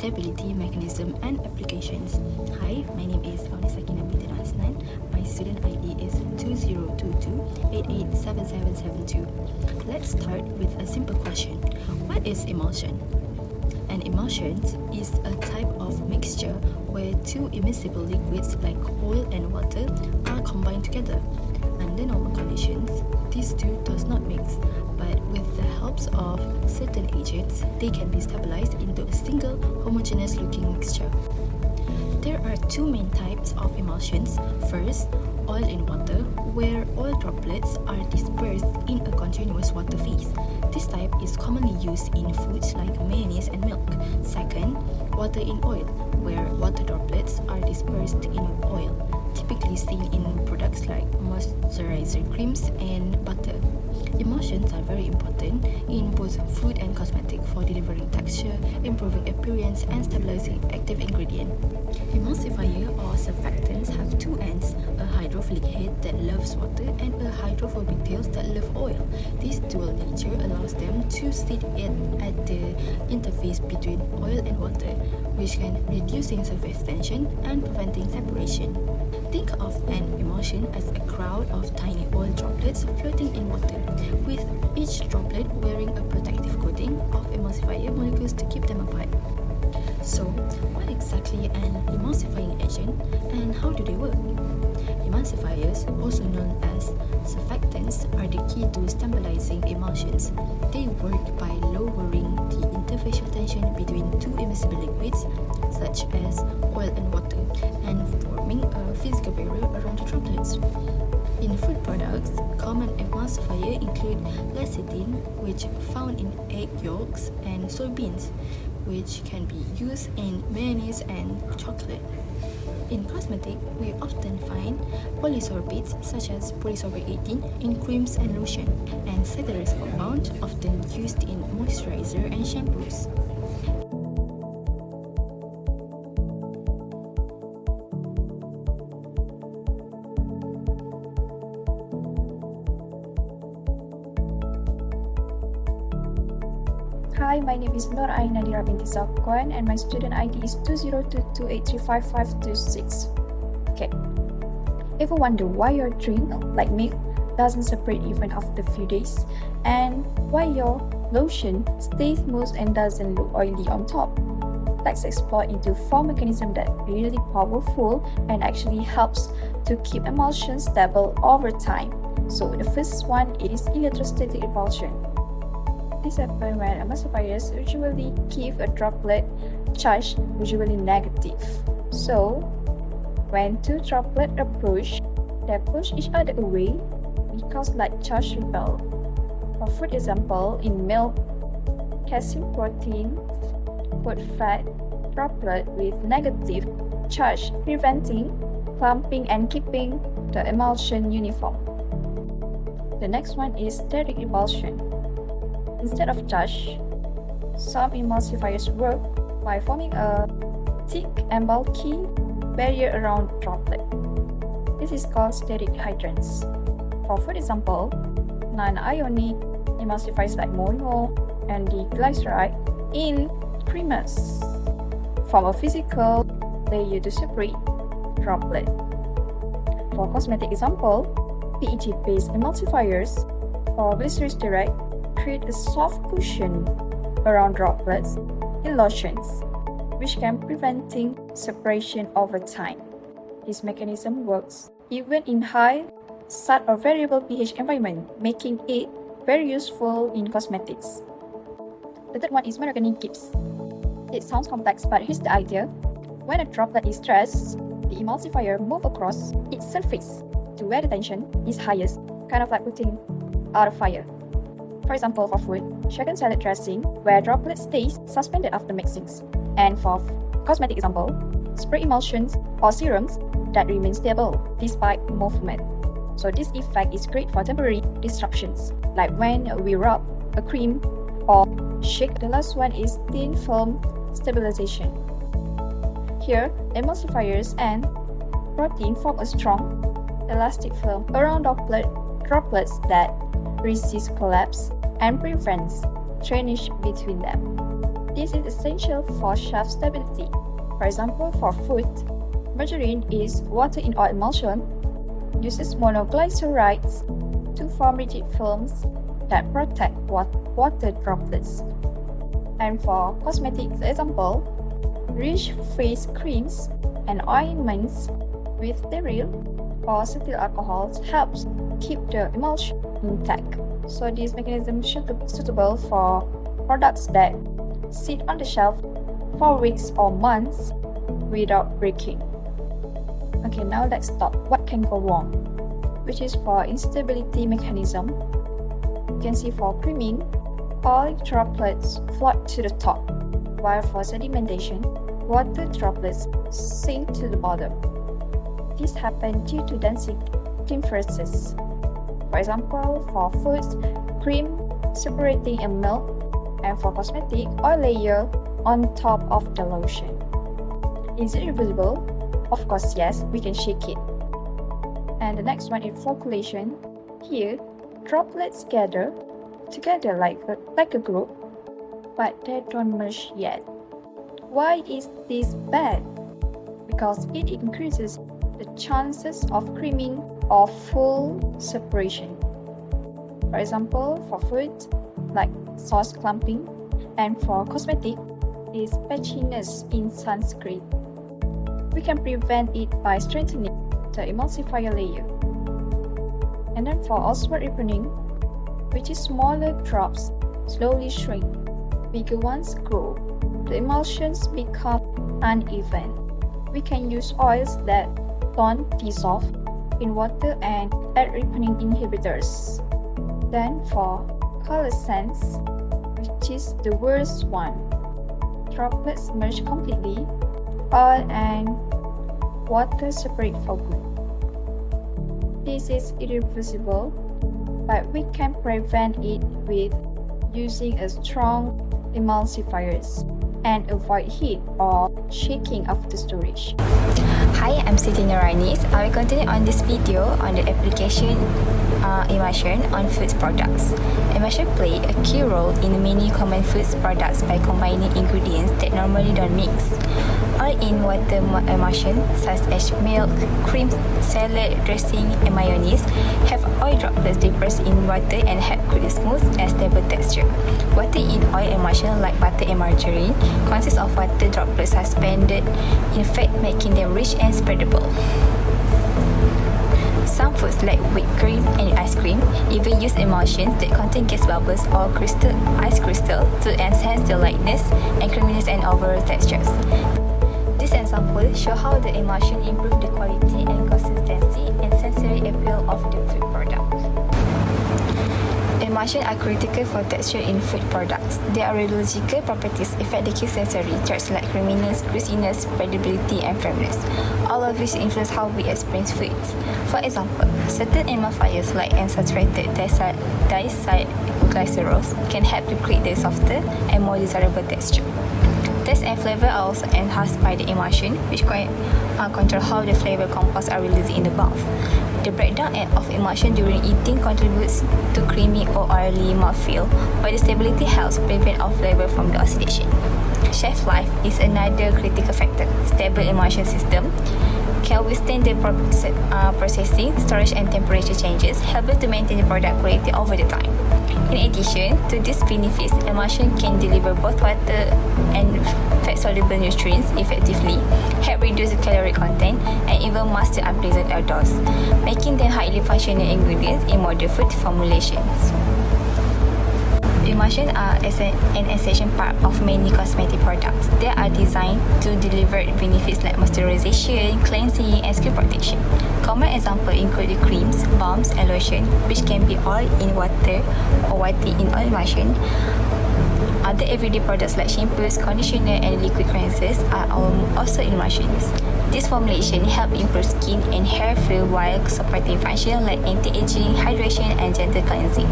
stability mechanism and applications. Hi, my name is Sakina Binti Hasnan. My student ID is 2022887772. Let's start with a simple question. What is emulsion? An emulsion is a type of mixture where two immiscible liquids like oil and water are combined together. Under normal conditions, these two does not mix, but with the help of certain agents, they can be stabilized into a single homogeneous looking mixture. There are two main types of emulsions. First, oil in water, where oil droplets are dispersed in a continuous water phase. This type is commonly used in foods like mayonnaise and milk. Second, water in oil, where water droplets are dispersed in oil, typically seen in products like moisturizer creams and butter. Emulsions are very important in both food and cosmetic for delivering texture, improving appearance, and stabilizing active ingredient. Emulsifier or surfactants have two ends, a hydrophilic head that loves water and a hydrophobic tail that loves oil. This dual nature allows them to sit at the interface between oil and water, which can reducing surface tension and preventing separation. Think of an emulsion as a crowd of tiny oil droplets floating in water, with each droplet wearing a protective coating of emulsifier molecules to keep them apart. So, what exactly an emulsifying agent and how do they work? Emulsifiers, also known as surfactants, are the key to stabilizing emulsions. They work by lowering the interfacial tension between two immiscible liquids, such as oil and water, and forming a physical barrier around the droplets. In food products, common emulsifiers include lecithin, which found in egg yolks, and soybeans, which can be used in mayonnaise and chocolate. In cosmetic, we often find polysorbates such as polysorbate 18 in creams and lotion, and cellulose compound often used in moisturizer and shampoos. Hi, my name is Nur Aina Dira binti Zakwan and my student ID is 2022835526. Okay. Ever wonder why your drink, like milk, doesn't separate even after a few days? And why your lotion stays smooth and doesn't look oily on top? Let's explore into 4 mechanisms that are really powerful and actually helps to keep emulsion stable over time. So the first one is electrostatic repulsion. This happens when emulsifiers usually give a droplet charge, usually negative. So, when two droplets approach, they push each other away because like charge repel. For example, in milk, casein protein coat fat droplet with negative charge, preventing clumping and keeping the emulsion uniform. The next one is steric repulsion. Instead of charge, some emulsifiers work by forming a thick and bulky barrier around droplet. This is called steric hydrants. For example, non-ionic emulsifiers like mono and diglyceride in creamers form a physical layer to separate droplet. For cosmetic example, PET-based emulsifiers or glyceride create a soft cushion around droplets in lotions, which can preventing separation over time. This mechanism works even in high, salt or variable pH environment, making it very useful in cosmetics. The third one is monogenic gips. It sounds complex, but here's the idea. When a droplet is stressed, the emulsifier moves across its surface to where the tension is highest, kind of like putting out a fire. For example, for food, shaken salad dressing, where droplet stays suspended after mixings. And for cosmetic example, spray emulsions or serums that remain stable despite movement. So this effect is great for temporary disruptions, like when we rub a cream or shake. The last one is thin film stabilization. Here, emulsifiers and protein form a strong, elastic film around droplets that resist collapse and prevents drainage between them. This is essential for shelf stability. For example, for food, margarine is water in oil emulsion, uses monoglycerides to form rigid films that protect water droplets. And for cosmetics example, rich face creams and ointments with sterile or cetyl alcohols helps keep the emulsion intact. So this mechanism is suitable for products that sit on the shelf for weeks or months without breaking. Okay, now let's talk what can go wrong, which is for instability mechanism. You can see for creaming, oil droplets float to the top, while for sedimentation, water droplets sink to the bottom. This happens due to density differences. For example, for foods, cream separating in milk, and for cosmetic, oil layer on top of the lotion. Is it reversible? Of course, yes, we can shake it. And the next one is formulation. Here, droplets gather together like a group, but they don't merge yet. Why is this bad? Because it increases the chances of creaming or full separation. For example, for food, like sauce clumping, and for cosmetic, is patchiness in sunscreen. We can prevent it by strengthening the emulsifier layer. And then for osmotic ripening, which is smaller drops slowly shrink, bigger ones grow. The emulsions become uneven. We can use oils that don't dissolve in water and add ripening inhibitors. Then for coalescence, which is the worst one, droplets merge completely, oil and water separate for good. This is irreversible, but we can prevent it with using a strong emulsifiers and avoid heat or shaking after storage. Hi, I'm Siti Nuranis. I will continue on this video on the application emulsion on food products. Emulsion play a key role in many common food products by combining ingredients that normally don't mix. All-in water emulsion such as milk, cream, salad dressing, and mayonnaise have oil droplets dispersed in water and help create smooth and stable texture. Water in oil emulsion like butter and margarine consists of water droplets suspended in fat, making them rich and spreadable. Some foods like whipped cream and ice cream even use emulsions that contain gas bubbles or ice crystal to enhance the lightness and creaminess and overall textures. These examples show how the emulsion improve the quality and consistency and sensory appeal of the food product. Emulsions are critical for texture in food products. Their rheological properties affect the key sensory traits like creaminess, greasiness, spreadability, and firmness. All of which influence how we experience foods. For example, certain emulsifiers like unsaturated diacylglycerols can help to create a softer and more desirable texture. Taste and flavor are also enhanced by the emulsion, which control how the flavor compounds are released in the mouth. The breakdown of emulsion during eating contributes to creamy or oily mouthfeel, while the stability helps prevent off flavor from the oxidation. Shelf life is another critical factor. Stable emulsion system can withstand the processing, storage, and temperature changes, helping to maintain the product quality over the time. In addition to these benefits, emulsion can deliver both water and fat-soluble nutrients effectively, help reduce the caloric content, and even mask the unpleasant odors, making them highly functional ingredients in modern food formulations. Emulsions are an essential part of many cosmetic products. They are designed to deliver benefits like moisturization, cleansing, and skin protection. Common examples include the creams, balms, and lotion, which can be oil in water or water in oil emulsion. Other everyday products like shampoos, conditioner, and liquid cleansers are also emulsions. This formulation helps improve skin and hair feel while supporting functions like anti-aging, hydration, and gentle cleansing.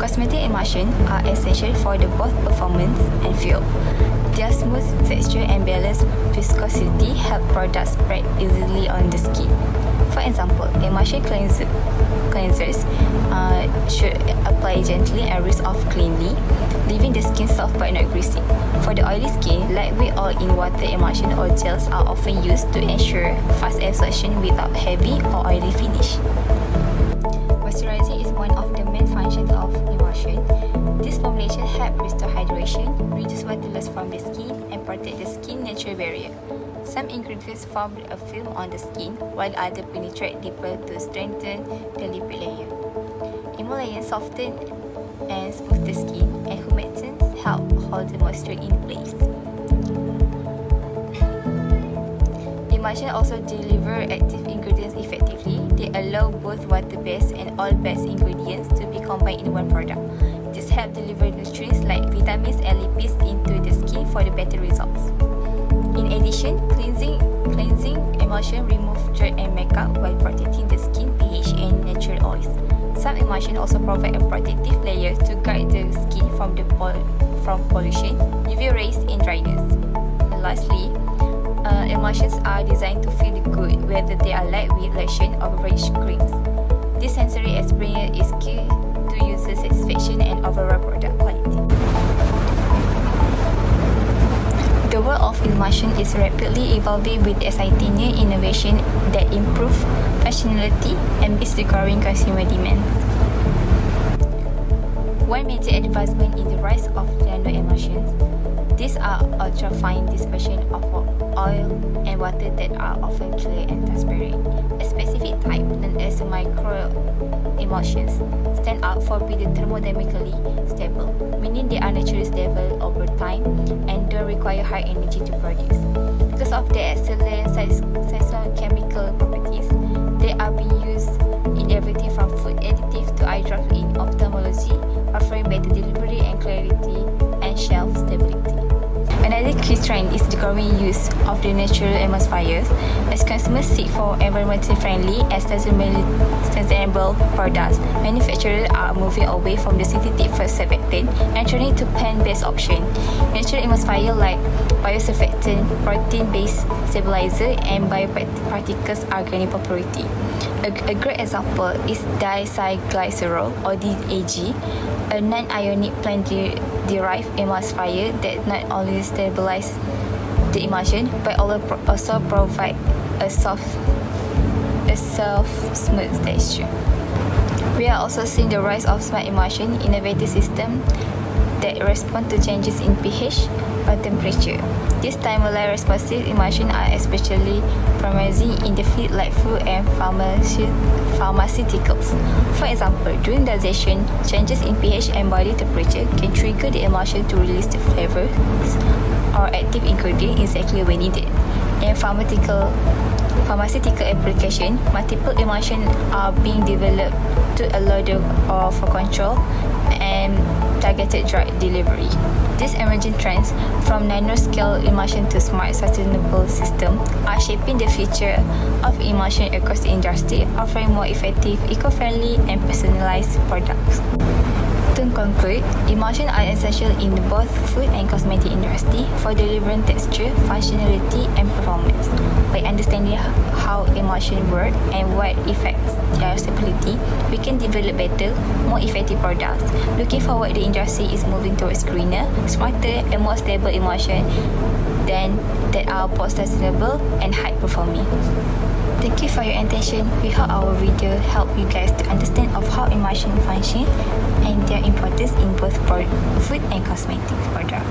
Cosmetic emulsions are essential for both performance and feel. Their smooth texture and balanced viscosity help products spread easily on the skin. For example, emulsion cleansers should apply gently and rinse off cleanly, leaving the skin soft but not greasy. For the oily skin, lightweight all-in water emulsion or gels are often used to ensure fast absorption without heavy or oily finish. Moisturizing is one of the main functions of emulsion. This formulation helps restore hydration, reduce water loss from the skin, and protect the skin natural barrier. Some ingredients form a film on the skin, while others penetrate deeper to strengthen the lipid layer. Emulsions soften and smooth the skin, and humectants help hold the moisture in place. Emulsions also deliver active ingredients effectively. They allow both water-based and oil-based ingredients to be combined in one product. This helps deliver nutrients like vitamins and lipids into the skin for the better results. In addition, cleansing emulsion remove dirt and makeup while protecting the skin pH and natural oils. Some emulsions also provide a protective layer to guard the skin from pollution, UV rays, and dryness. And lastly, emulsions are designed to feel good whether they are lightweight lotion or rich creams. This sensory experience is key to user satisfaction and overall product quality. The world of emulsion is rapidly evolving with exciting new innovation that improve functionality and meets the growing consumer demands. One major advancement in the rise of nanoemulsions. These are ultra-fine dispersion of oil and water that are often clear and transparent. A specific type, known as microemulsions, stand out for being thermodynamically stable, meaning they are naturally stable over time and don't require high energy to produce. Because of their excellent chemical properties, they are being used in everything from food additive to eye drops in ophthalmology, offering better delivery and clarity and shelf stability. Another key trend is the growing use of the natural emulsifiers. As consumers seek for environmentally friendly and sustainable products, manufacturers are moving away from the synthetic surfactant and turning to plant-based options. Natural emulsifiers like biosurfactant, protein-based stabilizer, and bioparticles are gaining popularity. A great example is diacylglycerol or DAG, a non-ionic plant-derived emulsifier that not only stabilizes the emulsion but also provides a soft, smooth texture. We are also seeing the rise of smart emulsion, innovative systems that respond to changes in pH or temperature. These timely responsive emulsions are especially promising in the field like food and pharmaceuticals. For example, during digestion, changes in pH and body temperature can trigger the emulsion to release the flavors or active ingredient exactly when needed. In pharmaceutical application, multiple emulsions are being developed to allow for control and targeted drug delivery. These emerging trends, from nanoscale emulsion to smart sustainable systems, are shaping the future of emulsion across the industry, offering more effective, eco-friendly, and personalized products. To conclude, emulsions are essential in both food and cosmetic industry for delivering texture, functionality, and performance. By understanding how emulsions work and what affects their stability, we can develop better, more effective products. Looking forward, the industry is moving towards greener, smarter, and more stable emulsions that are both sustainable and high-performing. Thank you for your attention. We hope our video helped you guys to understand of how emulsion function and their importance in both food and cosmetic products.